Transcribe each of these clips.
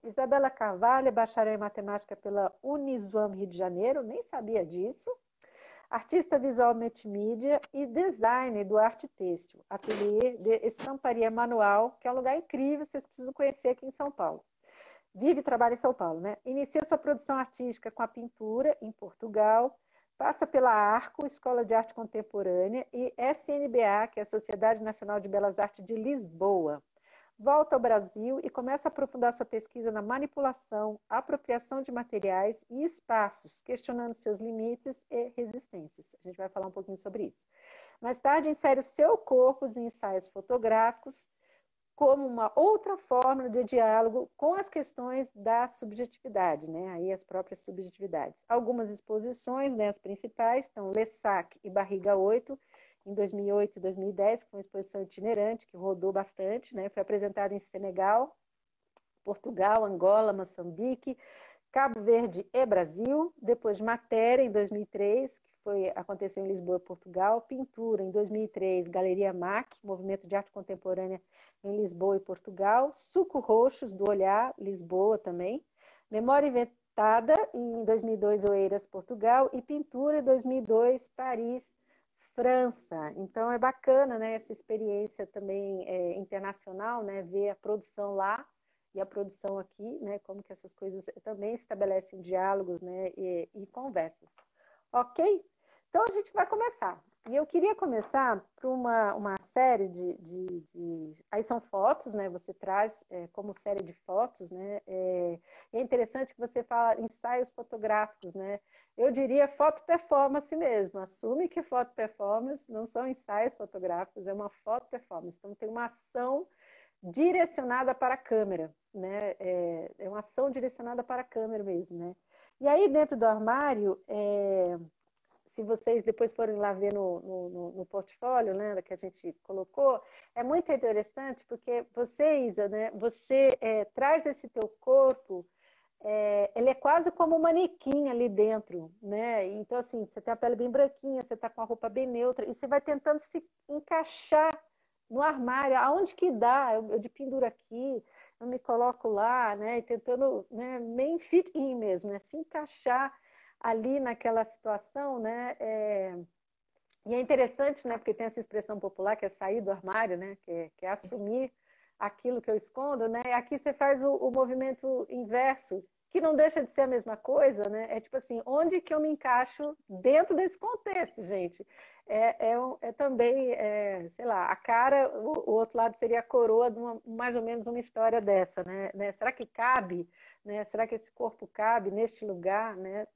Isabela Carvalho, bacharel em matemática pela Uniswam Rio de Janeiro, nem sabia disso. Artista visual multimídia e design do Arte Têxtil, ateliê de estamparia manual, que é um lugar incrível, vocês precisam conhecer aqui em São Paulo. Vive e trabalha em São Paulo, né? Inicia sua produção artística com a pintura em Portugal, passa pela ARCO, Escola de Arte Contemporânea, e SNBA, que é a Sociedade Nacional de Belas Artes de Lisboa. Volta ao Brasil e começa a aprofundar sua pesquisa na manipulação, apropriação de materiais e espaços, questionando seus limites e resistências. A gente vai falar um pouquinho sobre isso. Mais tarde, insere o seu corpo em ensaios fotográficos como uma outra forma de diálogo com as questões da subjetividade, né? Aí as próprias subjetividades. Algumas exposições, né, as principais, estão Lessac e Barriga 8, em 2008 e 2010, que foi uma exposição itinerante, que rodou bastante, né? Foi apresentada em Senegal, Portugal, Angola, Moçambique, Cabo Verde e Brasil. Depois Matéria, em 2003, que aconteceu em Lisboa, Portugal. Pintura, em 2003, Galeria MAC, Movimento de Arte Contemporânea em Lisboa e Portugal. Suco Roxos, do Olhar, Lisboa também. Memória Inventada, em 2002, Oeiras, Portugal. E Pintura, em 2002, Paris, França. Então é bacana, né, essa experiência também internacional, né, ver a produção lá e a produção aqui, né, como que essas coisas também estabelecem diálogos, né, e conversas. Ok? Então a gente vai começar. E eu queria começar por uma série Aí são fotos, né? Você traz como série de fotos, né? É interessante que você fala ensaios fotográficos, né? Eu diria foto performance mesmo. Assume que foto performance não são ensaios fotográficos, é uma foto performance. Então tem uma ação direcionada para a câmera, né? É uma ação direcionada para a câmera mesmo, né? E aí dentro do armário, se vocês depois forem lá ver no portfólio, né, que a gente colocou, é muito interessante porque você, Isa, né, você traz esse teu corpo, ele é quase como um manequim ali dentro, né? Então, assim, você tem a pele bem branquinha, você está com a roupa bem neutra, e você vai tentando se encaixar no armário, aonde que dá, eu de penduro aqui, eu me coloco lá, né, e tentando, né, main fit in mesmo, né, se encaixar ali naquela situação, né, e é interessante, né, porque tem essa expressão popular que é sair do armário, né, que é assumir aquilo que eu escondo, né, aqui você faz o movimento inverso, que não deixa de ser a mesma coisa, né, é tipo assim, onde que eu me encaixo dentro desse contexto, gente? Também, sei lá, a cara, o outro lado seria a coroa de mais ou menos uma história dessa, né? Será que cabe, né? Será que esse corpo cabe neste lugar, né?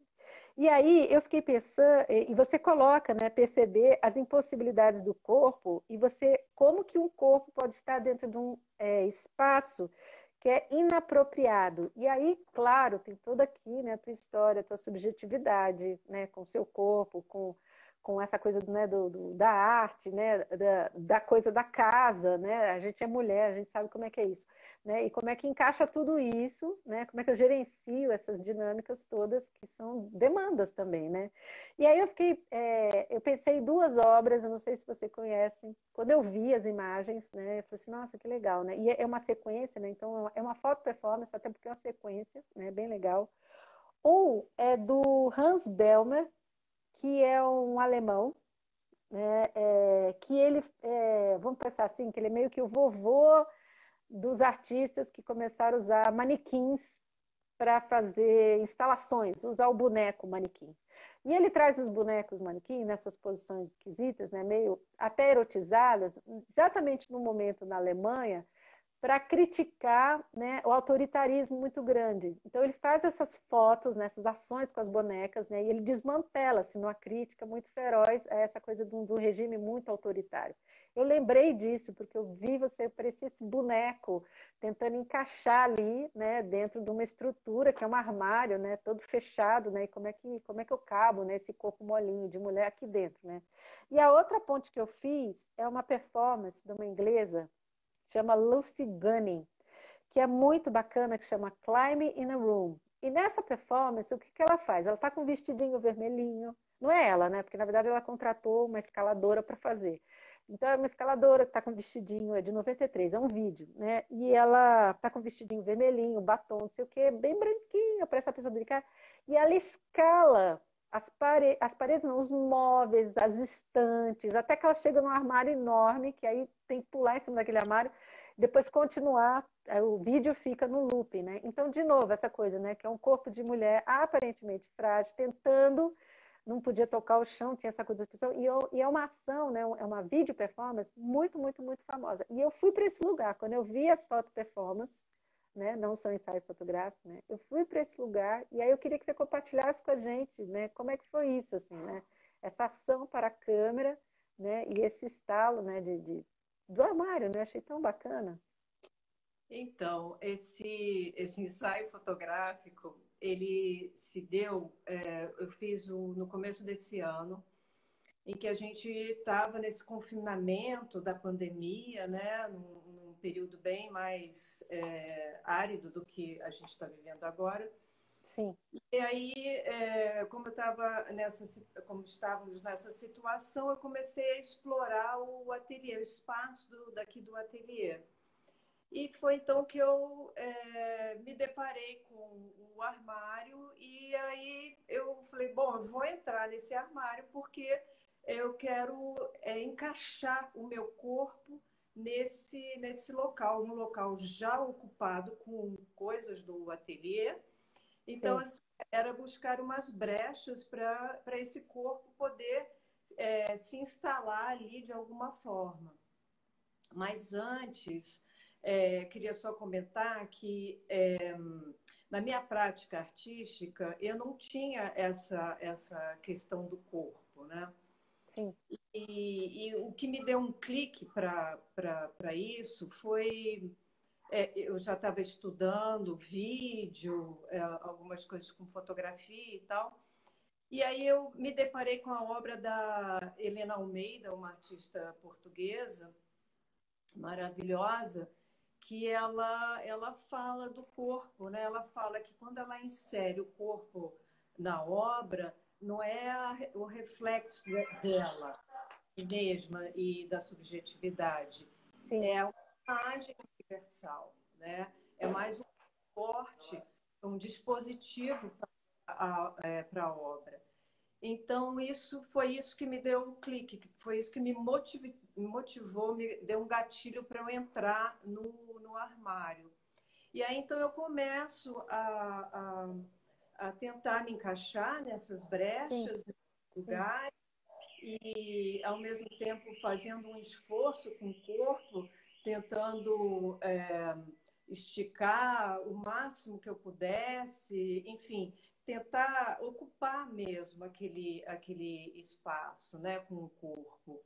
E aí eu fiquei pensando, e você coloca, né, perceber as impossibilidades do corpo e você, como que um corpo pode estar dentro de um espaço que é inapropriado. E aí, claro, tem toda aqui, né, a tua história, a tua subjetividade, né, com o seu corpo, com essa coisa, né, da arte, né, da coisa da casa, né, a gente é mulher, a gente sabe como é que é isso, né, e como é que encaixa tudo isso, né, como é que eu gerencio essas dinâmicas todas que são demandas também, né. E aí eu pensei em duas obras, eu não sei se você conhece, quando eu vi as imagens, né, eu falei assim, nossa, que legal, né, e é uma sequência, né, então é uma foto performance, até porque é uma sequência, né, bem legal. Um é do Hans Bellmer, que é um alemão, né, que ele, vamos pensar assim, que ele é meio que o vovô dos artistas que começaram a usar manequins para fazer instalações, usar o boneco manequim. E ele traz os bonecos manequim nessas posições esquisitas, né, meio até erotizadas, exatamente no momento na Alemanha, para criticar, né, o autoritarismo muito grande. Então ele faz essas fotos, né, essas ações com as bonecas, né, e ele desmantela-se numa crítica muito feroz a essa coisa do regime muito autoritário. Eu lembrei disso, porque eu vi você parecia esse boneco tentando encaixar ali, né, dentro de uma estrutura que é um armário, né, todo fechado, né, e como é que eu cabo, né, esse corpo molinho de mulher aqui dentro, né. E a outra ponte que eu fiz é uma performance de uma inglesa, chama Lucy Gunning, que é muito bacana, que chama Climb in a Room. E nessa performance, o que ela faz? Ela está com um vestidinho vermelhinho, não é ela, né? Porque na verdade ela contratou uma escaladora para fazer. Então, é uma escaladora que está com vestidinho, é de 93, é um vídeo, né? E ela está com vestidinho vermelhinho, batom, não sei o quê, bem branquinha, parece uma pessoa delicada. E ela escala as paredes não, os móveis, as estantes, até que ela chega num armário enorme, que aí tem que pular em cima daquele armário, depois continuar, o vídeo fica no loop, né? Então, de novo, essa coisa, né? Que é um corpo de mulher aparentemente frágil, tentando, não podia tocar o chão, tinha essa coisa da expressão, e é uma ação, né? É uma vídeo performance muito, muito, muito famosa. E eu fui para esse lugar, quando eu vi as foto performance, né? Não são ensaios fotográficos, né? Eu fui para esse lugar e aí eu queria que você compartilhasse com a gente, né? Como é que foi isso, assim, né? Essa ação para a câmera, né? E esse estalo, né? Do armário, né? Achei tão bacana. Então, esse ensaio fotográfico, ele se deu, eu fiz no começo desse ano, em que a gente estava nesse confinamento da pandemia, né, num período bem mais árido do que a gente está vivendo agora. Sim. E aí, como estávamos nessa situação, eu comecei a explorar o ateliê, o espaço daqui do ateliê. E foi então que eu me deparei com o armário e aí eu falei, bom, eu vou entrar nesse armário porque eu quero encaixar o meu corpo nesse local, um local já ocupado com coisas do ateliê. Então, Sim. assim, era buscar umas brechas para esse corpo poder se instalar ali de alguma forma. Mas antes, queria só comentar que na minha prática artística eu não tinha essa questão do corpo, né? Sim. E o que me deu um clique para isso foi eu já estava estudando vídeo, algumas coisas com fotografia e tal. E aí eu me deparei com a obra da Helena Almeida, uma artista portuguesa maravilhosa, que ela fala do corpo, né? Ela fala que quando ela insere o corpo na obra, não é o reflexo dela mesma e da subjetividade, Sim. é uma imagem universal, né? É mais um suporte, um dispositivo para a obra. Então, foi isso que me deu um clique, foi isso que me motivou, me deu um gatilho para eu entrar no armário. E aí, então, eu começo a tentar me encaixar nessas Sim. brechas, nesses Sim. lugares, e, ao mesmo tempo, fazendo um esforço com o corpo, tentando esticar o máximo que eu pudesse, enfim, tentar ocupar mesmo aquele espaço, né, com o corpo.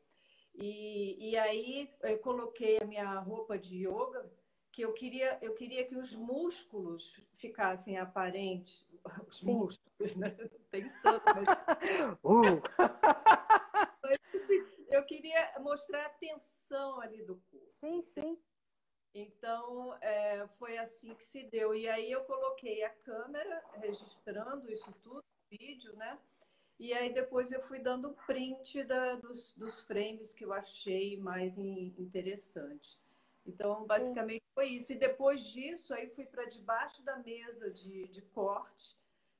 E aí eu coloquei a minha roupa de yoga, que eu queria que os músculos ficassem aparentes, os Sim. músculos, né? Tem tanto, mas Uh! assim, eu queria mostrar a tensão ali do Sim, corpo. sim. Então, foi assim que se deu. E aí eu coloquei a câmera registrando isso tudo, vídeo, né? E aí depois eu fui dando print dos frames que eu achei mais interessante. Então, Sim. basicamente foi isso. E depois disso, aí fui para debaixo da mesa de corte,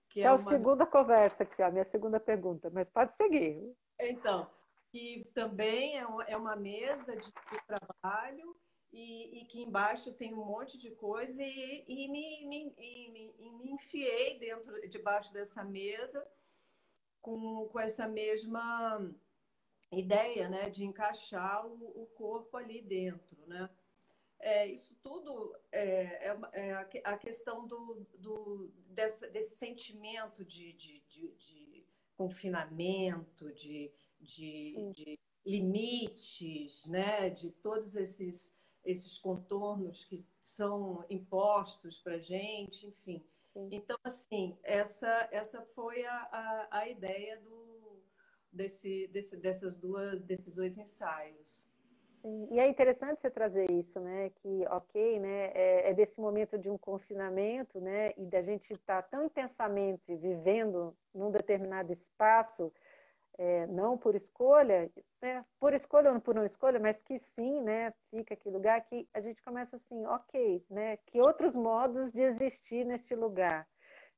que Que é é a uma. segunda conversa aqui, ó, a minha segunda pergunta, mas pode seguir. Então, que também é uma mesa de trabalho e que embaixo tem um monte de coisa e me enfiei debaixo dessa mesa com essa mesma ideia, né, de encaixar o corpo ali dentro, né? Isso tudo é a questão desse sentimento de confinamento, Sim. de limites, né? De todos esses contornos que são impostos para a gente, enfim. Sim. Então, assim, essa foi a ideia desses dois ensaios. Sim. E é interessante você trazer isso, né? Que, ok, né? É desse momento de um confinamento, né? E da gente estar tão intensamente vivendo num determinado espaço, não por escolha, né? Por escolha ou por não escolha, mas que sim, né? Fica aquele lugar que a gente começa assim, ok, né? Que outros modos de existir neste lugar,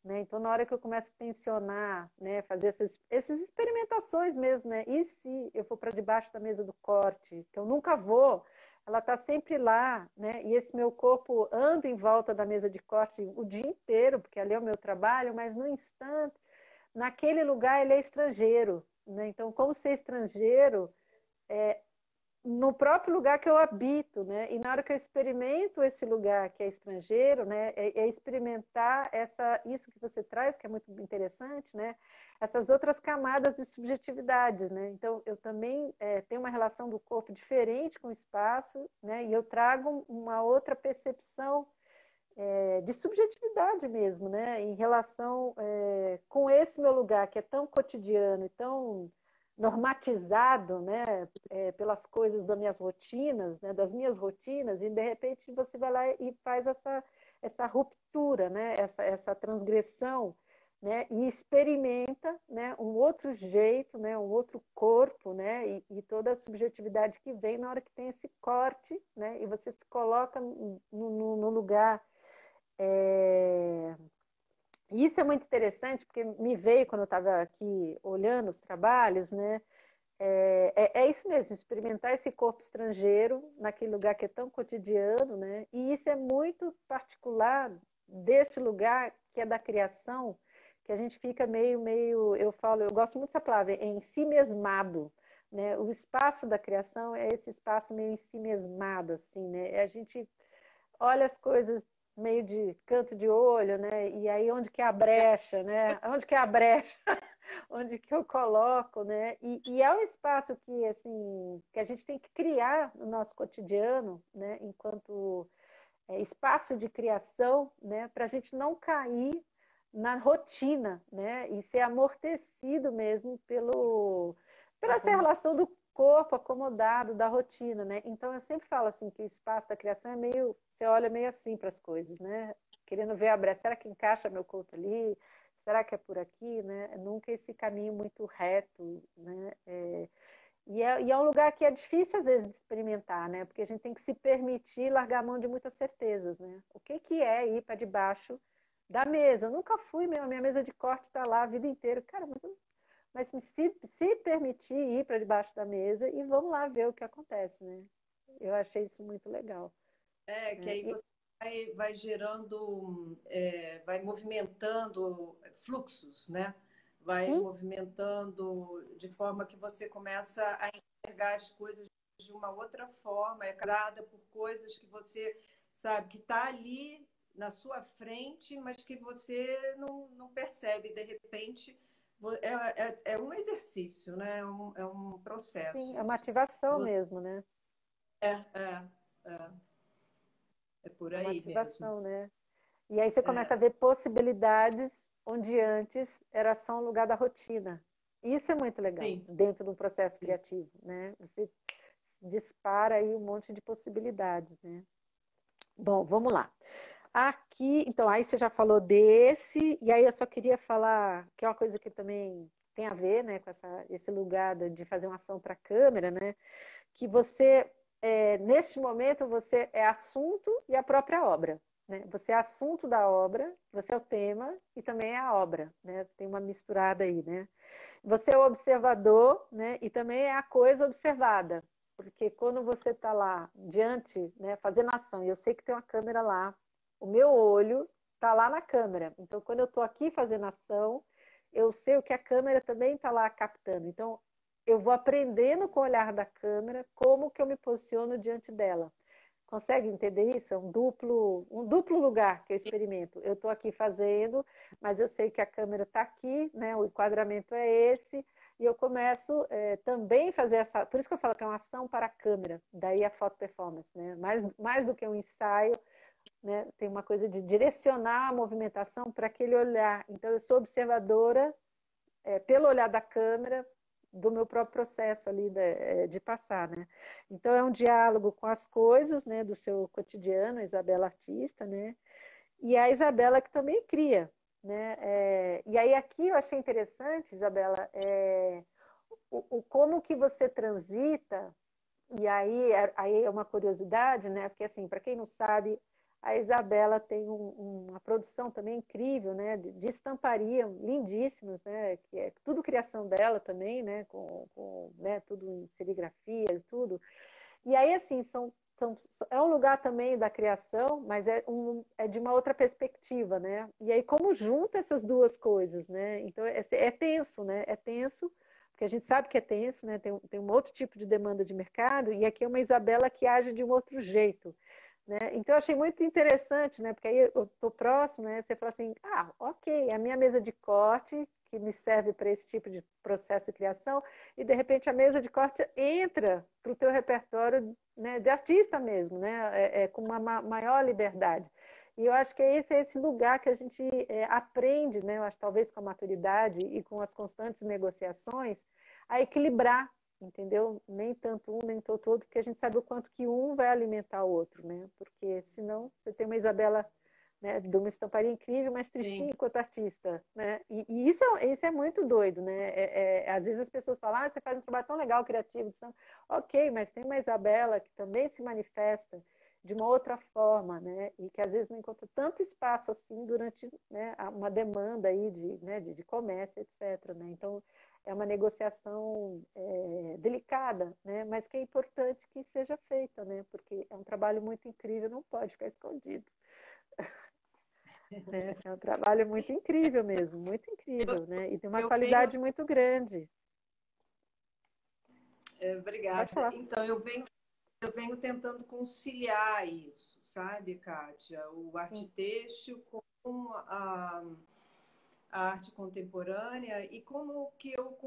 né? Então, na hora que eu começo a tensionar, né? Fazer essas experimentações mesmo, né? E se eu for para debaixo da mesa do corte, que eu nunca vou, ela está sempre lá, né? E esse meu corpo anda em volta da mesa de corte o dia inteiro, porque ali é o meu trabalho, mas no instante, naquele lugar ele é estrangeiro, né? Então, como ser estrangeiro no próprio lugar que eu habito, né? E na hora que eu experimento esse lugar que é estrangeiro, né? É experimentar isso que você traz, que é muito interessante, né? Essas outras camadas de subjetividades, né? Então, eu também tenho uma relação do corpo diferente com o espaço, né? E eu trago uma outra percepção de subjetividade mesmo, né? Em relação com esse meu lugar que é tão cotidiano e tão normatizado, né? Pelas coisas das minhas rotinas, né? Das minhas rotinas, e de repente você vai lá e faz essa ruptura, né? Essa transgressão, né? E experimenta, né? Um outro jeito, né? Um outro corpo, né? E toda a subjetividade que vem na hora que tem esse corte, né? E você se coloca no lugar. Isso é muito interessante, porque me veio quando eu estava aqui olhando os trabalhos, né? É isso mesmo, experimentar esse corpo estrangeiro naquele lugar que é tão cotidiano, né? E isso é muito particular desse lugar que é da criação, que a gente fica meio, eu gosto muito dessa palavra, em si mesmado, né? O espaço da criação é esse espaço meio em si mesmado, assim, né? A gente olha as coisas meio de canto de olho, né? E aí onde que é a brecha, né? Onde que é a brecha? Onde que eu coloco, né? E é um espaço que assim que a gente tem que criar no nosso cotidiano, né? Enquanto espaço de criação, né? Para a gente não cair na rotina, né? E ser amortecido mesmo pela essa relação do corpo acomodado, da rotina, né? Então eu sempre falo assim que o espaço da criação é meio, você olha meio assim para as coisas, né? Querendo ver a brecha, será que encaixa meu corpo ali? Será que é por aqui, né? Nunca esse caminho muito reto, né? E é um lugar que é difícil, às vezes, de experimentar, né? Porque a gente tem que se permitir largar a mão de muitas certezas, né? O que é ir para debaixo da mesa? Eu nunca fui, a minha mesa de corte está lá a vida inteira. Cara, mas se permitir ir para debaixo da mesa e vamos lá ver o que acontece, né? Eu achei isso muito legal. Que aí você vai gerando, vai movimentando fluxos, né? Vai Sim, movimentando de forma que você começa a enxergar as coisas de uma outra forma, é criada por coisas que você sabe que está ali na sua frente, mas que você não percebe. De repente, é um exercício, né? É um sim, processo é uma isso. ativação mesmo, né? É, é, é, é por É uma aí mesmo. ativação, né? E aí você começa É, a ver possibilidades onde antes era só um lugar da rotina. Isso é muito legal, sim, dentro do processo sim. criativo, né? Você dispara aí um monte de possibilidades, né? Bom, vamos lá. Aqui, então, aí você já falou desse, e aí eu só queria falar que é uma coisa que também tem a ver, né, com esse lugar de fazer uma ação para a câmera, né? Que você, neste momento, você é assunto e a própria obra. Né? Você é assunto da obra, você é o tema e também é a obra. Né? Tem uma misturada aí. Né? Você é o observador, né? E também é a coisa observada. Porque quando você está lá diante, né, fazendo ação, e eu sei que tem uma câmera lá, o meu olho está lá na câmera. Então, quando eu estou aqui fazendo ação, eu sei o que a câmera também está lá captando. Então, eu vou aprendendo com o olhar da câmera como que eu me posiciono diante dela. Consegue entender isso? É um duplo lugar que eu experimento. Eu estou aqui fazendo, mas eu sei que a câmera está aqui, né? O enquadramento é esse, e eu começo também fazer essa. Por isso que eu falo que é uma ação para a câmera, daí a foto performance, né? Mais do que um ensaio, né? Tem uma coisa de direcionar a movimentação para aquele olhar. Então, eu sou observadora pelo olhar da câmera do meu próprio processo ali de passar, né? Então é um diálogo com as coisas, né, do seu cotidiano, a Isabela artista, né? E a Isabela que também cria, né? E aí aqui eu achei interessante, Isabela, como que você transita, e aí é uma curiosidade, né? Porque, assim, para quem não sabe, a Isabela tem uma produção também incrível, né? De estamparia, lindíssimas, né? Que é tudo criação dela também, né? Né? Tudo em serigrafia e tudo. E aí, assim, é um lugar também da criação, mas é de uma outra perspectiva, né? E aí, como junta essas duas coisas, né? Então, é tenso, né? É tenso, porque a gente sabe que é tenso, né? Tem um outro tipo de demanda de mercado, e aqui é uma Isabela que age de um outro jeito, né? Então, eu achei muito interessante, né? Porque aí eu estou próximo, né? Você fala assim, ok, a minha mesa de corte, que me serve para esse tipo de processo de criação, e de repente a mesa de corte entra para o teu repertório, né, de artista mesmo, né? Com uma maior liberdade. E eu acho que é esse lugar que a gente aprende, né? Eu acho talvez com a maturidade e com as constantes negociações, a equilibrar, entendeu? Nem tanto um, nem tanto outro, porque a gente sabe o quanto que um vai alimentar o outro, né? Porque senão você tem uma Isabela, né, de uma estamparia incrível, mas tristinha Sim. enquanto artista, né? E isso é muito doido, né? Às vezes as pessoas falam, você faz um trabalho tão legal, criativo, ok, mas tem uma Isabela que também se manifesta de uma outra forma, né? E que às vezes não encontra tanto espaço assim durante, né, uma demanda aí de comércio, etc. Né? Então é uma negociação delicada, né? Mas que é importante que seja feita, né? Porque é um trabalho muito incrível, não pode ficar escondido. É um trabalho muito incrível mesmo, muito incrível, né? E tem uma Eu venho, qualidade muito grande. Pode obrigada. falar. Então, eu venho tentando conciliar isso, sabe, Kátia? O arte Sim, têxtil com a arte contemporânea e como que eu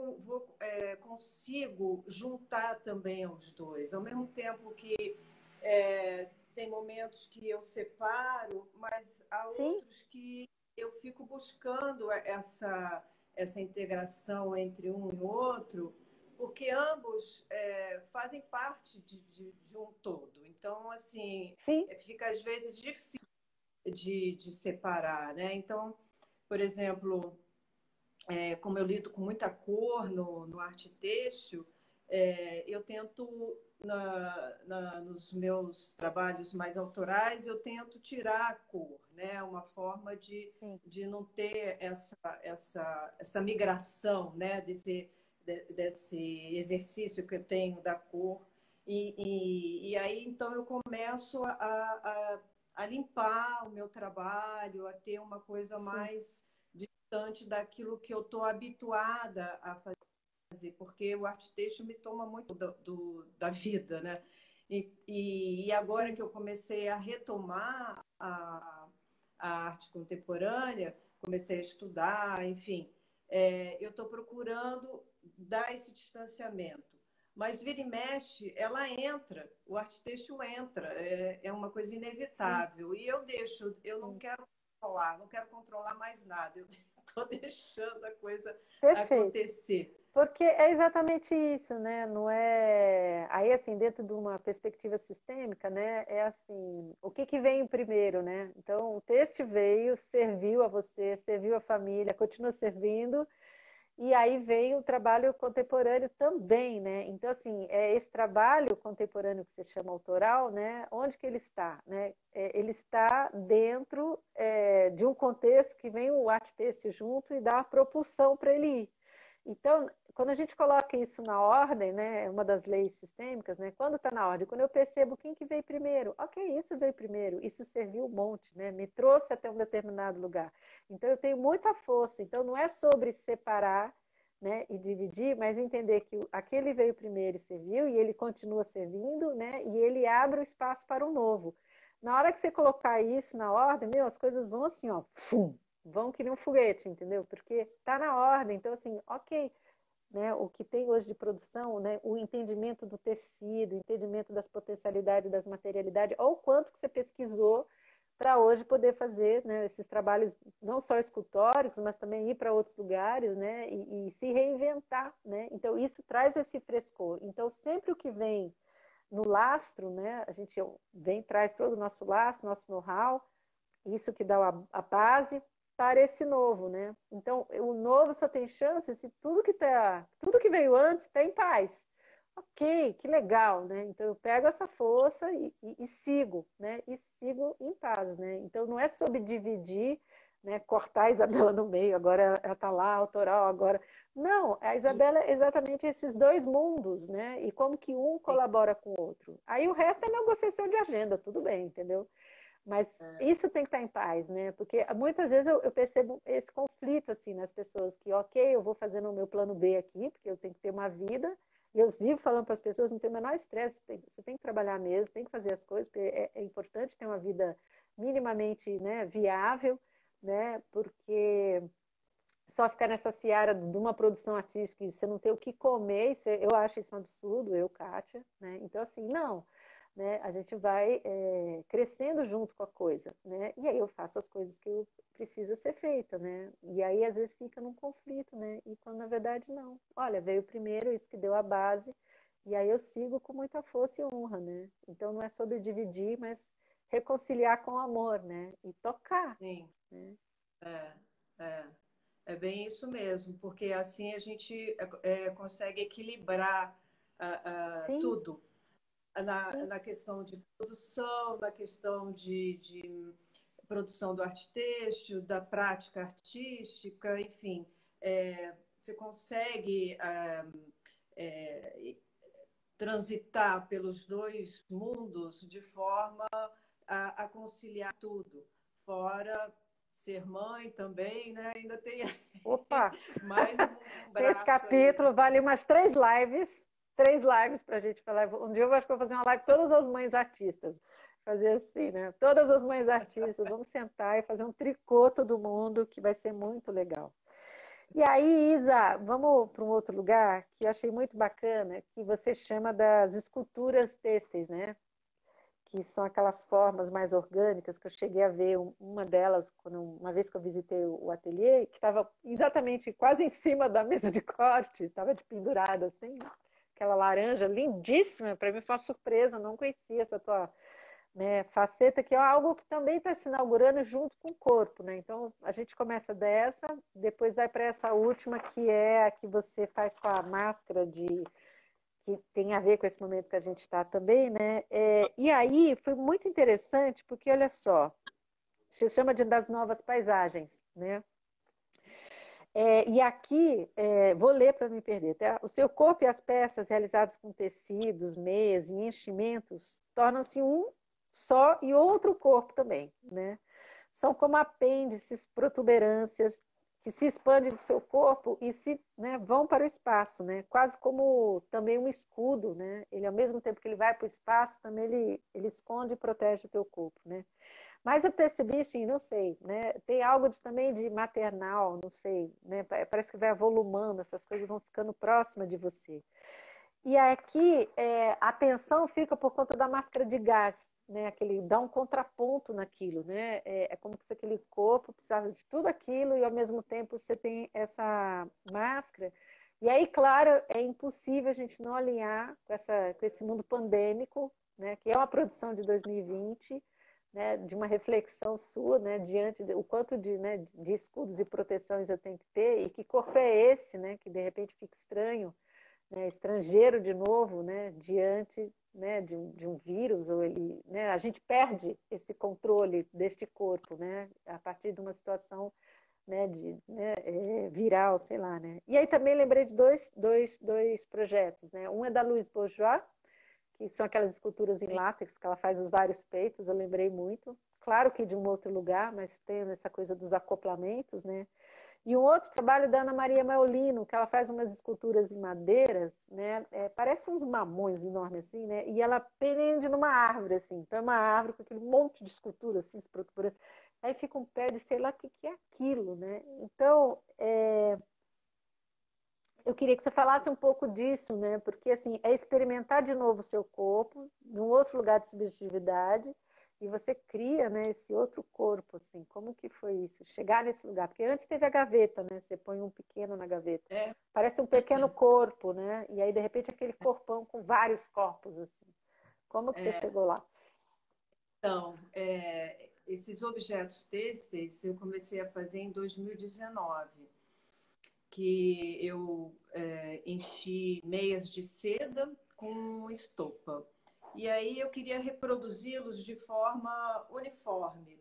consigo juntar também os dois, ao mesmo tempo que tem momentos que eu separo, mas há sim, outros que eu fico buscando essa integração entre um e outro, porque ambos fazem parte de um todo. Então, assim, sim, fica às vezes difícil de separar, né? Então, por exemplo, como eu lido com muita cor no arte têxtil, eu tento, nos meus trabalhos mais autorais, eu tento tirar a cor, né? Uma forma sim, de não ter essa migração, né? Desse exercício que eu tenho da cor. E aí, então, eu começo a limpar o meu trabalho, a ter uma coisa sim, mais distante daquilo que eu estou habituada a fazer, porque o arte têxtil me toma muito da vida, né? E agora sim, que eu comecei a retomar a arte contemporânea, comecei a estudar, enfim, eu estou procurando dar esse distanciamento. Mas vira e mexe, ela entra, o arte têxtil entra, é uma coisa sim, inevitável. E eu não sim. quero controlar, não quero controlar mais nada. Eu estou deixando a coisa Perfeito. acontecer. Porque é exatamente isso, né? Não é. Aí, assim, dentro de uma perspectiva sistêmica, né? É assim: o que veio primeiro, né? Então, o texto veio, serviu a você, serviu a família, continua servindo, e aí vem o trabalho contemporâneo também, né? Então, assim, esse trabalho contemporâneo que você chama autoral, né? Onde que ele está, né? Ele está dentro de um contexto que vem o arte texto junto e dá a propulsão para ele ir. Então, quando a gente coloca isso na ordem, né, é uma das leis sistêmicas, né, quando está na ordem, quando eu percebo quem que veio primeiro, ok, isso veio primeiro, isso serviu um monte, né, me trouxe até um determinado lugar. Então, eu tenho muita força. Então, não é sobre separar, né, e dividir, mas entender que aquele veio primeiro e serviu, e ele continua servindo, né, e ele abre o espaço para o novo. Na hora que você colocar isso na ordem, meu, as coisas vão assim, ó, fum, vão que nem um foguete, entendeu? Porque está na ordem. Então, assim, ok, né, o que tem hoje de produção, né, o entendimento do tecido, o entendimento das potencialidades, das materialidades, ou o quanto que você pesquisou para hoje poder fazer, né, esses trabalhos não só escultóricos, mas também ir para outros lugares, né, e se reinventar, né? Então isso traz esse frescor. Então sempre o que vem no lastro, né, a gente vem traz todo o nosso lastro, nosso know-how, isso que dá a base, para esse novo, né? Então, o novo só tem chance se tudo que veio antes está em paz. Ok, que legal, né? Então eu pego essa força e sigo, né? E sigo em paz, né? Então não é sobre dividir, né? Cortar a Isabela no meio, agora ela está lá, autoral, agora. Não, a Isabela é exatamente esses dois mundos, né? E como que um Sim. colabora com o outro. Aí o resto é negociação de agenda, tudo bem, entendeu? Mas É, isso tem que estar em paz, né? Porque muitas vezes eu percebo esse conflito assim nas pessoas que, ok, eu vou fazendo o meu plano B aqui, porque eu tenho que ter uma vida. E eu vivo falando para as pessoas, não tem o menor estresse, você tem que trabalhar mesmo, tem que fazer as coisas, porque é importante ter uma vida minimamente, né, viável, né? Porque só ficar nessa seara de uma produção artística e você não ter o que comer, eu acho isso um absurdo, eu, Kátia, né? Então, assim, não, né? A gente vai crescendo junto com a coisa, né? E aí eu faço as coisas que precisa ser feita, né? E aí, às vezes, fica num conflito, né? E quando, na verdade, não. Olha, veio primeiro, isso que deu a base, e aí eu sigo com muita força e honra, né? Então, não é sobre dividir, mas reconciliar com amor, né? E tocar, sim, né? é, é. É bem isso mesmo, porque assim a gente consegue equilibrar Sim, tudo. sim. Na questão de produção, na questão de produção do arte têxtil, da prática artística, enfim. Você consegue é, transitar pelos dois mundos de forma a conciliar tudo. Fora ser mãe também, né? Ainda tem Opa! mais um Esse braço aí de. capítulo vale umas três lives para a gente falar. Um dia eu acho que vou fazer uma live todas as mães artistas. Fazer assim, né? Todas as mães artistas, vamos sentar e fazer um tricô todo mundo, que vai ser muito legal. E aí, Isa, vamos para um outro lugar que eu achei muito bacana, que você chama das esculturas têxteis, né? Que são aquelas formas mais orgânicas, que eu cheguei a ver uma delas uma vez que eu visitei o ateliê, que estava exatamente quase em cima da mesa de corte, estava de pendurada assim, aquela laranja lindíssima, para mim foi uma surpresa, eu não conhecia essa tua, né, faceta, que é algo que também está se inaugurando junto com o corpo, né? Então a gente começa dessa, depois vai para essa última, que é a que você faz com a máscara de que tem a ver com esse momento que a gente está também, né? E aí foi muito interessante, porque olha só, se chama de das novas paisagens, né? E aqui, vou ler para não me perder, tá? O seu corpo e as peças realizadas com tecidos, meias e enchimentos tornam-se um só e outro corpo também, né? São como apêndices, protuberâncias que se expandem do seu corpo e né, vão para o espaço, né? Quase como também um escudo, né? Ele, ao mesmo tempo que ele vai para o espaço, também ele esconde e protege o teu corpo, né? Mas eu percebi, assim, não sei, né? Tem algo também de maternal, não sei, né? Parece que vai avolumando, essas coisas vão ficando próximas de você. E aqui a tensão fica por conta da máscara de gás, né? Aquele dá um contraponto naquilo, né? É como se aquele corpo precisasse de tudo aquilo e ao mesmo tempo você tem essa máscara. E aí, claro, é impossível a gente não alinhar com esse mundo pandêmico, né? Que é uma produção de 2020, né? De uma reflexão sua, né? Diante do quanto né, de escudos e proteções eu tenho que ter e que corpo é esse, né? Que de repente fica estranho, né, estrangeiro de novo, né, diante, né, de um vírus, ou ele, né, a gente perde esse controle deste corpo, né, a partir de uma situação, né, viral, sei lá, né. E aí também lembrei de dois projetos, né, um é da Louise Bourgeois, que são aquelas esculturas em látex, que ela faz os vários peitos, eu lembrei muito, claro que de um outro lugar, mas tem essa coisa dos acoplamentos, né. E um outro trabalho da Ana Maria Meolino, que ela faz umas esculturas em madeiras, né? Parece uns mamões enormes assim, né? E ela prende numa árvore, assim. Então é uma árvore com aquele monte de escultura, assim, se procurando. Aí fica um pé de sei lá o que é aquilo, né? Então, eu queria que você falasse um pouco disso, né? Porque, assim, é experimentar de novo o seu corpo, num outro lugar de subjetividade, e você cria, né, esse outro corpo, assim. Como que foi isso? Chegar nesse lugar? Porque antes teve a gaveta, né? Você põe um pequeno na gaveta. É, Parece um pequeno corpo, né? E aí, de repente, aquele corpão com vários corpos, assim. Como que você chegou lá? então, esses objetos têxteis eu comecei a fazer em 2019, que eu enchi meias de seda com estopa. E aí eu queria reproduzi-los de forma uniforme,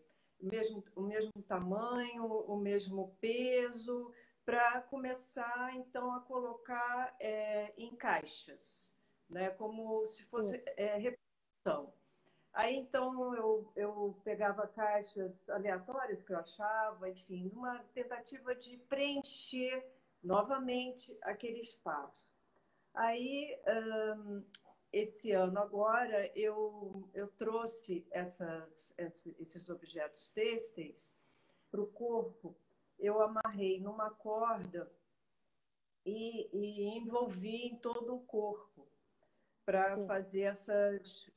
o mesmo tamanho, o mesmo peso, para começar então a colocar em caixas, né? Como se fosse reprodução. Aí então eu pegava caixas aleatórias que eu achava, enfim, numa tentativa de preencher novamente aquele espaço. Aí, esse ano agora, eu trouxe esses objetos têxteis para o corpo, eu amarrei numa corda e envolvi em todo o corpo para fazer essas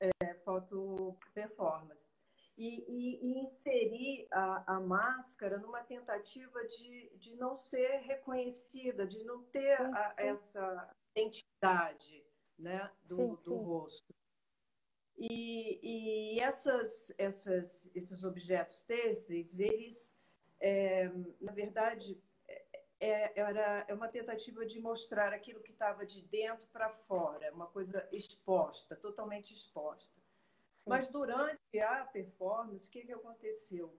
foto performances. E inserir a máscara numa tentativa de não ser reconhecida, de não ter essa identidade, né, do rosto. E esses objetos têxteis, eles, na verdade, é uma tentativa de mostrar aquilo que estava de dentro para fora, uma coisa exposta, totalmente exposta. Sim. Mas durante a performance, o que aconteceu?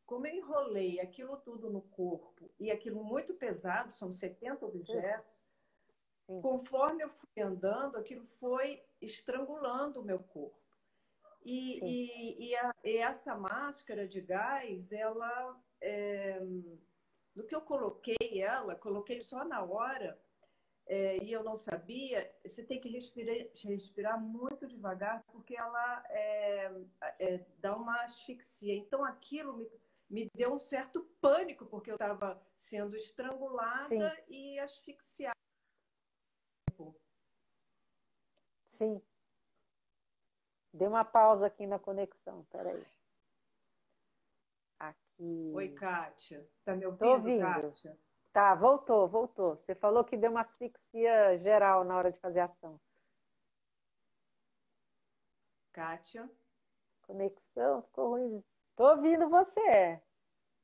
Como eu enrolei aquilo tudo no corpo, e aquilo muito pesado, são 70 objetos, sim, conforme eu fui andando, aquilo foi estrangulando o meu corpo. E essa máscara de gás, ela... No que eu coloquei só na hora, e eu não sabia, você tem que respirar muito devagar, porque ela dá uma asfixia. Então, aquilo me deu um certo pânico, porque eu estava sendo estrangulada, sim, e asfixiada. Sim. Deu uma pausa aqui na conexão, peraí. Aqui. Oi, Kátia. Tá me ouvindo, Tô ouvindo. Kátia? Tá, voltou. Você falou que deu uma asfixia geral na hora de fazer a ação. Kátia? Conexão ficou ruim. Tô ouvindo você.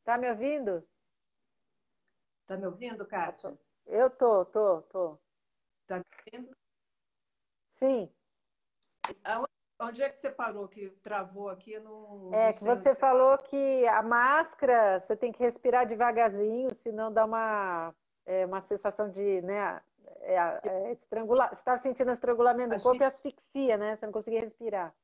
Tá me ouvindo? Tá me ouvindo, Kátia? Eu tô. Tá me ouvindo? Sim. Onde é que você parou, que travou aqui? Que você falou que a máscara, você tem que respirar devagarzinho, senão dá uma sensação de, né, estrangular. Você estava sentindo estrangulamento do corpo e asfixia, né? Você não conseguia respirar.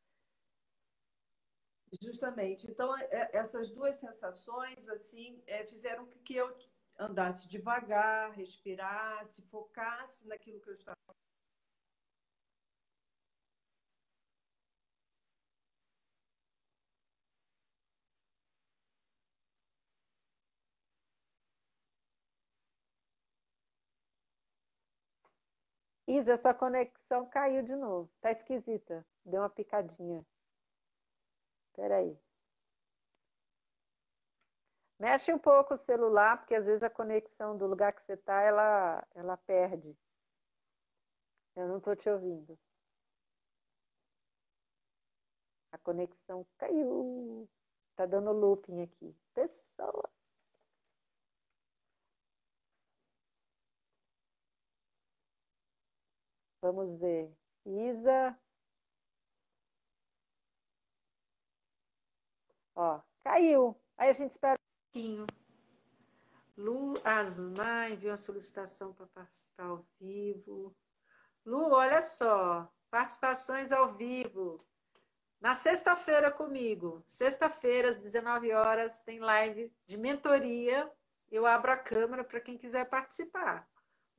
Justamente. Então, essas duas sensações, assim, fizeram com que eu andasse devagar, respirasse, focasse naquilo que eu estava. Isa, essa conexão caiu de novo. Tá esquisita. Deu uma picadinha. Peraí. Mexe um pouco o celular, porque às vezes a conexão do lugar que você está, ela perde. Eu não estou te ouvindo. A conexão caiu. Tá dando looping aqui. Pessoa. Vamos ver. Isa. Ó, caiu. Aí a gente espera um pouquinho. Lu Asmar enviou uma solicitação para participar ao vivo. Lu, olha só. Participações ao vivo. Na sexta-feira comigo. Sexta-feira, às 19 horas, tem live de mentoria. Eu abro a câmera para quem quiser participar.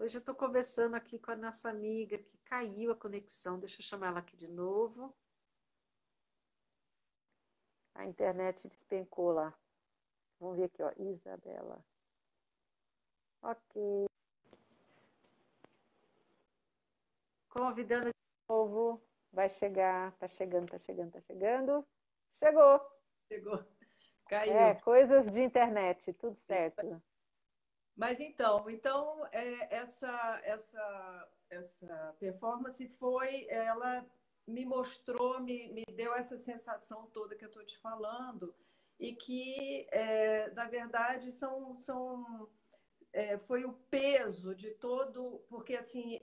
Hoje eu estou conversando aqui com a nossa amiga que caiu a conexão. Deixa eu chamar ela aqui de novo. A internet despencou lá. Vamos ver aqui, ó. Isabela. Ok. Convidando de novo. Vai chegar. Tá chegando. Chegou. Caiu. Coisas de internet. Tudo certo. Mas então essa performance foi ela me mostrou, me deu essa sensação toda que eu estou te falando, e que, na verdade, foi o peso de todo. Porque, assim,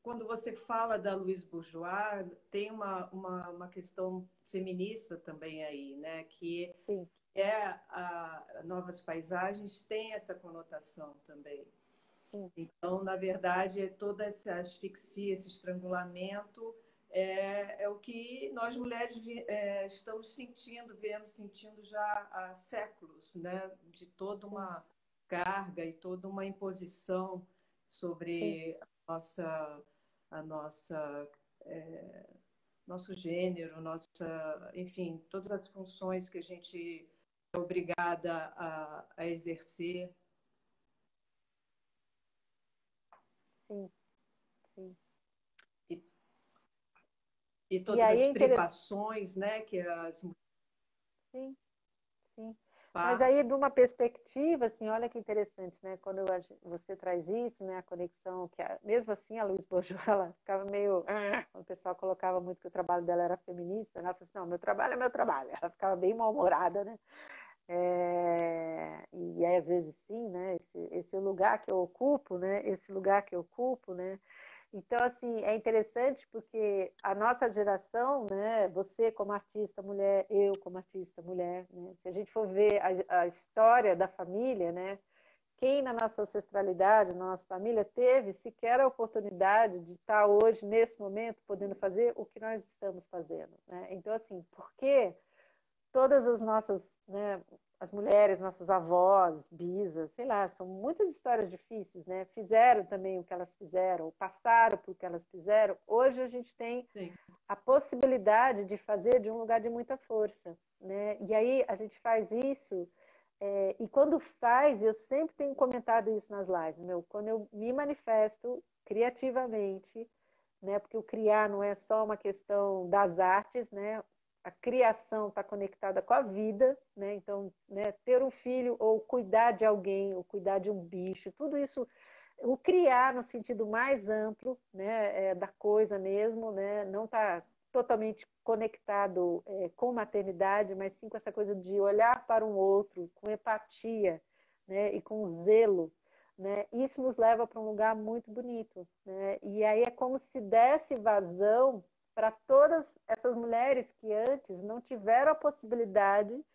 quando você fala da Louise Bourgeois, tem uma questão feminista também aí, né? Que Sim, a Novas Paisagens tem essa conotação também. sim, Então, na verdade, toda essa asfixia, esse estrangulamento é o que nós mulheres estamos sentindo, viemos sentindo já há séculos, né? De toda sim, uma carga e toda uma imposição sim, sobre a nossa nosso gênero, enfim, todas as funções que a gente é obrigada a exercer. sim, sim. E e E todas aí as é interessante, privações, né, que as mulheres sim, sim. Mas aí, passam. de uma perspectiva, assim, olha que interessante, né? Quando você traz isso, né? A conexão, mesmo assim, a Louise Bourgeois, ela ficava meio. O pessoal colocava muito que o trabalho dela era feminista, né? Ela falou assim: não, meu trabalho é meu trabalho. Ela ficava bem mal-humorada, né? E aí, às vezes, sim, né? Esse lugar que eu ocupo, né? Esse lugar que eu ocupo, né? Então, assim, é interessante porque a nossa geração, né, você como artista mulher, eu como artista mulher, né, se a gente for ver a história da família, né, quem na nossa ancestralidade, na nossa família, teve sequer a oportunidade de estar hoje, nesse momento, podendo fazer o que nós estamos fazendo, né? Então, assim, por que todas as nossas, né, as mulheres, nossas avós, bisas, sei lá, são muitas histórias difíceis, né? Fizeram também o que elas fizeram, passaram por o que elas fizeram. Hoje a gente tem Sim, a possibilidade de fazer de um lugar de muita força, né? E aí a gente faz isso, e quando faz, eu sempre tenho comentado isso nas lives, quando eu me manifesto criativamente, né? Porque o criar não é só uma questão das artes, né? A criação está conectada com a vida, né? Então, né, ter um filho ou cuidar de alguém, ou cuidar de um bicho, tudo isso, o criar no sentido mais amplo, né, da coisa mesmo, né? Não está totalmente conectado com maternidade, mas sim com essa coisa de olhar para um outro com empatia, né, e com zelo, né? Isso nos leva para um lugar muito bonito, né? E aí é como se desse vazão para todas essas mulheres que antes não tiveram a possibilidade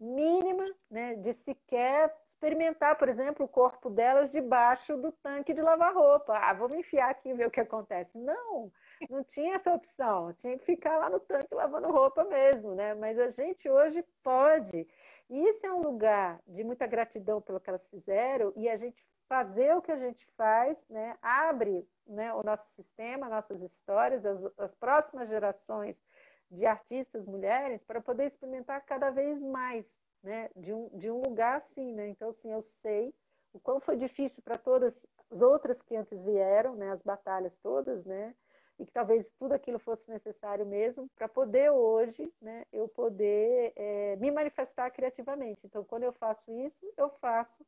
mínima, né, de sequer experimentar, por exemplo, o corpo delas debaixo do tanque de lavar roupa. Ah, vamos enfiar aqui e ver o que acontece. Não, não tinha essa opção. Tinha que ficar lá no tanque lavando roupa mesmo, né? Mas a gente hoje pode. E isso é um lugar de muita gratidão pelo que elas fizeram e a gente fazer o que a gente faz, né, abre, né, o nosso sistema, nossas histórias, as próximas gerações de artistas mulheres para poder experimentar cada vez mais, né, de um lugar assim, né? Então, assim, eu sei o quão foi difícil para todas as outras que antes vieram, né, as batalhas todas, né? E que talvez tudo aquilo fosse necessário mesmo para poder hoje, né, eu poder me manifestar criativamente. Então, quando eu faço isso, eu faço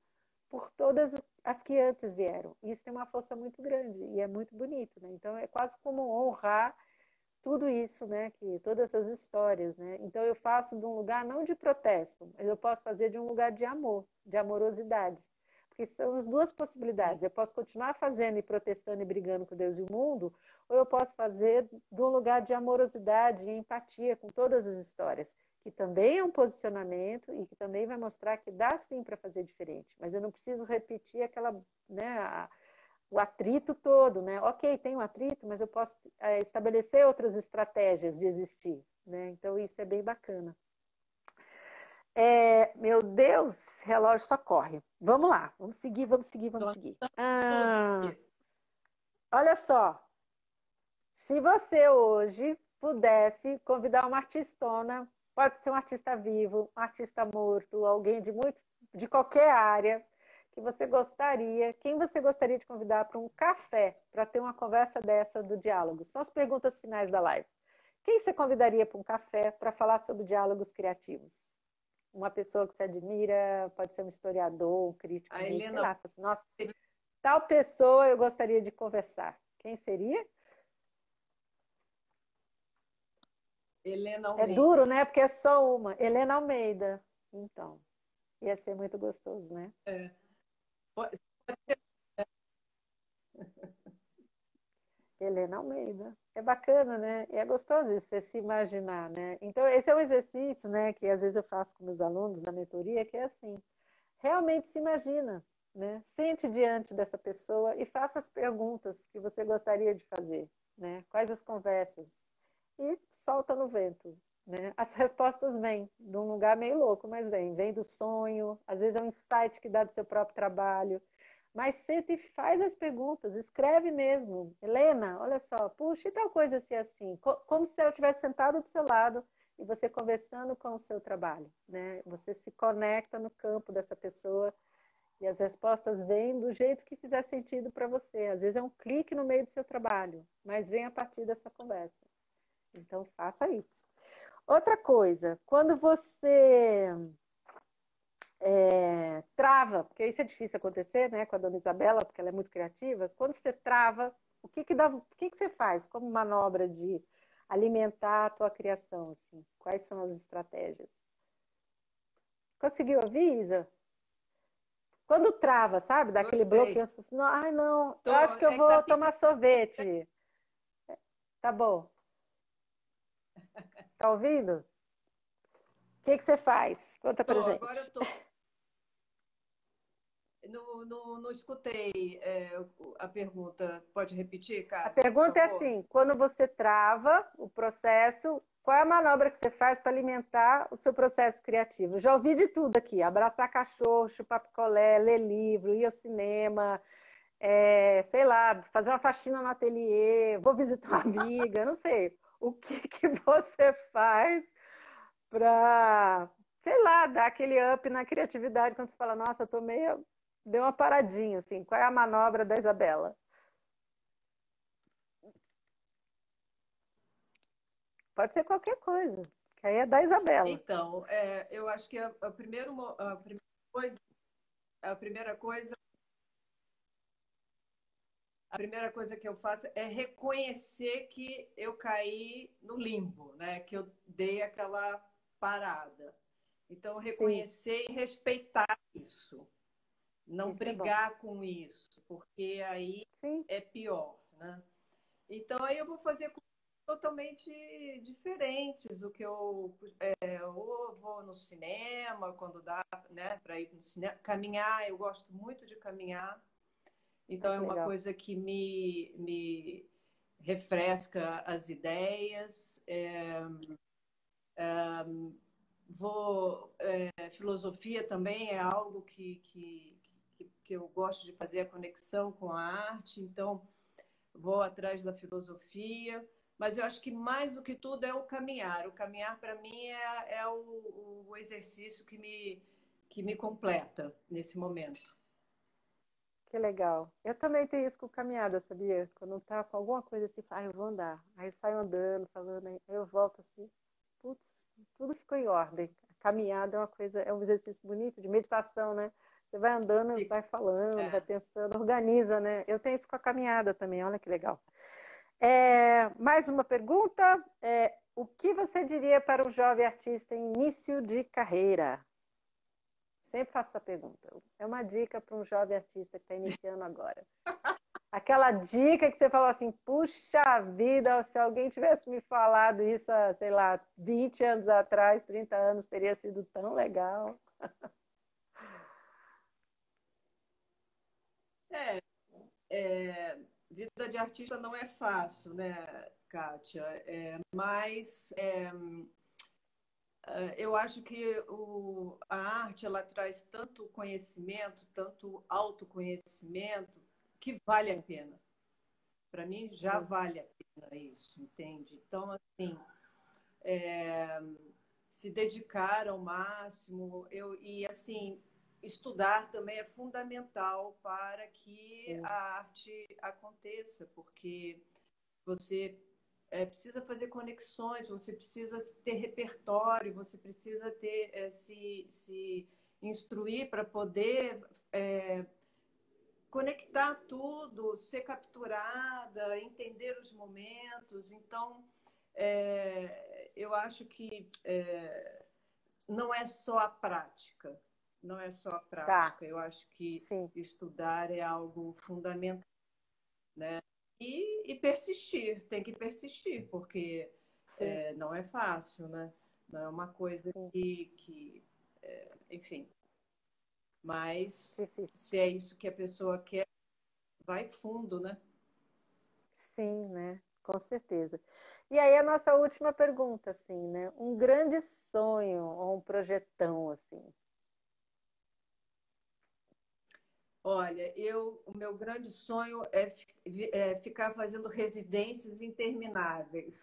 por todas as que antes vieram. Isso tem uma força muito grande e é muito bonito, né? Então, é quase como honrar tudo isso, né, que todas essas histórias, né? Então eu faço de um lugar não de protesto, mas eu posso fazer de um lugar de amor, de amorosidade. Porque são as duas sim. possibilidades. Eu posso continuar fazendo e protestando e brigando com Deus e o mundo, ou eu posso fazer de um lugar de amorosidade e empatia com todas as histórias, que também é um posicionamento e que também vai mostrar que dá sim para fazer diferente. Mas eu não preciso repetir aquela, né, o atrito todo, né? Ok, tem um atrito, mas eu posso estabelecer outras estratégias de existir, né? Então isso é bem bacana. Meu Deus, relógio só corre. Vamos lá, vamos seguir, vamos seguir, vamos seguir. Tudo. Olha só, se você hoje pudesse convidar uma artistona, pode ser um artista vivo, um artista morto, alguém de qualquer área que você gostaria, quem você gostaria de convidar para um café, para ter uma conversa dessa do diálogo? São as perguntas finais da live. Quem você convidaria para um café para falar sobre diálogos criativos? Uma pessoa que você admira, pode ser um historiador, um crítico, A alguém, sei Helena, lá, assim, nossa, tal pessoa eu gostaria de conversar. Quem seria? Helena É duro, Almeida. né? Porque é só uma. Helena Almeida. Então, ia ser muito gostoso, né? É. Helena Almeida. É bacana, né? E é gostoso isso, você se imaginar, né? Então, esse é um exercício, né, que às vezes eu faço com meus alunos na mentoria, que é assim, realmente se imagina, né? Sente diante dessa pessoa e faça as perguntas que você gostaria de fazer, né? Quais as conversas? E solta no vento, né? As respostas vêm de um lugar meio louco, mas vem do sonho, às vezes é um insight que dá do seu próprio trabalho, mas senta e faz as perguntas, escreve mesmo. Helena, olha só, puxa, e tal coisa assim, assim, como se ela tivesse sentado do seu lado e você conversando com o seu trabalho, né? Você se conecta no campo dessa pessoa e as respostas vêm do jeito que fizer sentido para você. Às vezes é um clique no meio do seu trabalho, mas vem a partir dessa conversa. Então faça isso. Outra coisa, quando você trava, porque isso é difícil acontecer, né, com a dona Isabela, porque ela é muito criativa, quando você trava, o que você faz como manobra de alimentar a tua criação, assim? Quais são as estratégias? Conseguiu ouvir, Isa? Quando trava, sabe, daquele bloqueio, Gostei. você fala assim, não, ai não, eu Tô, acho que eu é que tá vou tomar picando. sorvete. Tá bom. Tá ouvindo? O que você faz? Conta pra Agora eu gente. tô. Não escutei a pergunta. Pode repetir, A Kátia, por pergunta é favor? assim: quando você trava o processo, qual é a manobra que você faz para alimentar o seu processo criativo? Já ouvi de tudo aqui: abraçar cachorro, chupar picolé, ler livro, ir ao cinema, sei lá, fazer uma faxina no ateliê, vou visitar uma amiga, não sei. O que você faz para, sei lá, dar aquele up na criatividade quando você fala, nossa, eu tô meio. Deu uma paradinha, assim. Qual é a manobra da Isabela? Pode ser qualquer coisa, que aí é da Isabela. Então, eu acho que a primeira coisa, a primeira coisa, a primeira coisa que eu faço é reconhecer que eu caí no limbo, né? Que eu dei aquela parada. Então, Sim, reconhecer e respeitar isso. Não isso é bom. brigar com isso, porque aí Sim, é pior, né? Então, aí eu vou fazer coisas totalmente diferentes do que ou vou no cinema quando dá, né, para ir no cinema, caminhar, eu gosto muito de caminhar, ah, então é que uma legal. coisa que me refresca as ideias. Filosofia também é algo que eu gosto de fazer a conexão com a arte, então vou atrás da filosofia, mas eu acho que mais do que tudo é o caminhar. O caminhar, para mim, é o exercício que me completa nesse momento. Que legal. Eu também tenho isso com caminhada, sabia? Quando tá com alguma coisa assim, eu vou andar. Aí eu saio andando, falando, aí eu volto assim, putz, tudo ficou em ordem. A caminhada é uma coisa, é um exercício bonito de meditação, né? Você vai andando, Fica- vai falando, vai é. pensando, organiza, né? Eu tenho isso com a caminhada também, olha que legal. Mais uma pergunta. O que você diria para um jovem artista em início de carreira? Sempre faço essa pergunta. É uma dica para um jovem artista que está iniciando agora. Aquela dica que você falou assim, puxa vida, se alguém tivesse me falado isso há, sei lá, 20 anos atrás, 30 anos, teria sido tão legal. É, vida de artista não é fácil, né, Kátia? Mas eu acho que a arte ela traz tanto conhecimento, tanto autoconhecimento, que vale a Sim, pena. Para mim, já sim, vale a pena isso, entende? Então, assim, se dedicar ao máximo, e assim, estudar também é fundamental para que a sim. arte aconteça, porque você precisa fazer conexões, você precisa ter repertório, você precisa se instruir para poder conectar tudo, ser capturada, entender os momentos. Então, eu acho que não é só a prática. Não é só a Tá, prática. Eu acho que sim, estudar é algo fundamental, né? E persistir, tem que persistir, porque sim, não é fácil, né? Não é uma coisa sim, enfim. Mas difícil. se é isso que a pessoa quer, vai fundo, né? Sim, né? Com certeza. E aí a nossa última pergunta, assim, né? Um grande sonho ou um projetão, assim. Olha, o meu grande sonho é ficar fazendo residências intermináveis.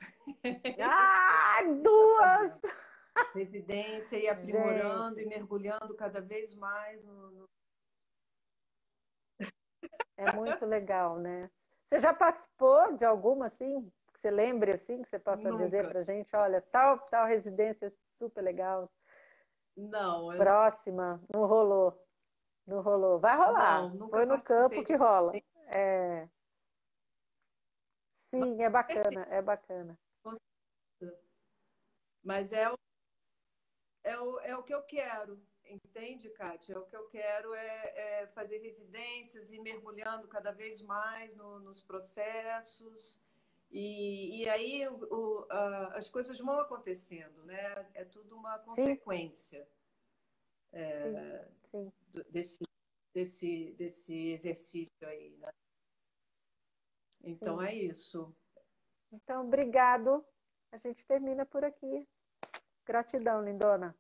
Ah, Ficar duas! fazendo residência e aprimorando e Gente, mergulhando cada vez mais é muito legal, né? Você já participou de alguma, assim, que você lembre, assim, que você possa dizer nunca. pra gente, olha, tal residência super legal, Não, eu próxima, não rolou, não rolou. Vai rolar, nunca põe no campo participei que de rola. É, uma sim, é bacana, é bacana. residência, mas é o que eu quero, entende, Kátia? É o que eu quero é fazer residências e mergulhando cada vez mais nos processos. E aí as coisas vão acontecendo, né? É tudo uma Sim, consequência sim, sim, desse, desse exercício aí, né? Então sim. é isso. Então, obrigado. A gente termina por aqui. Gratidão, lindona.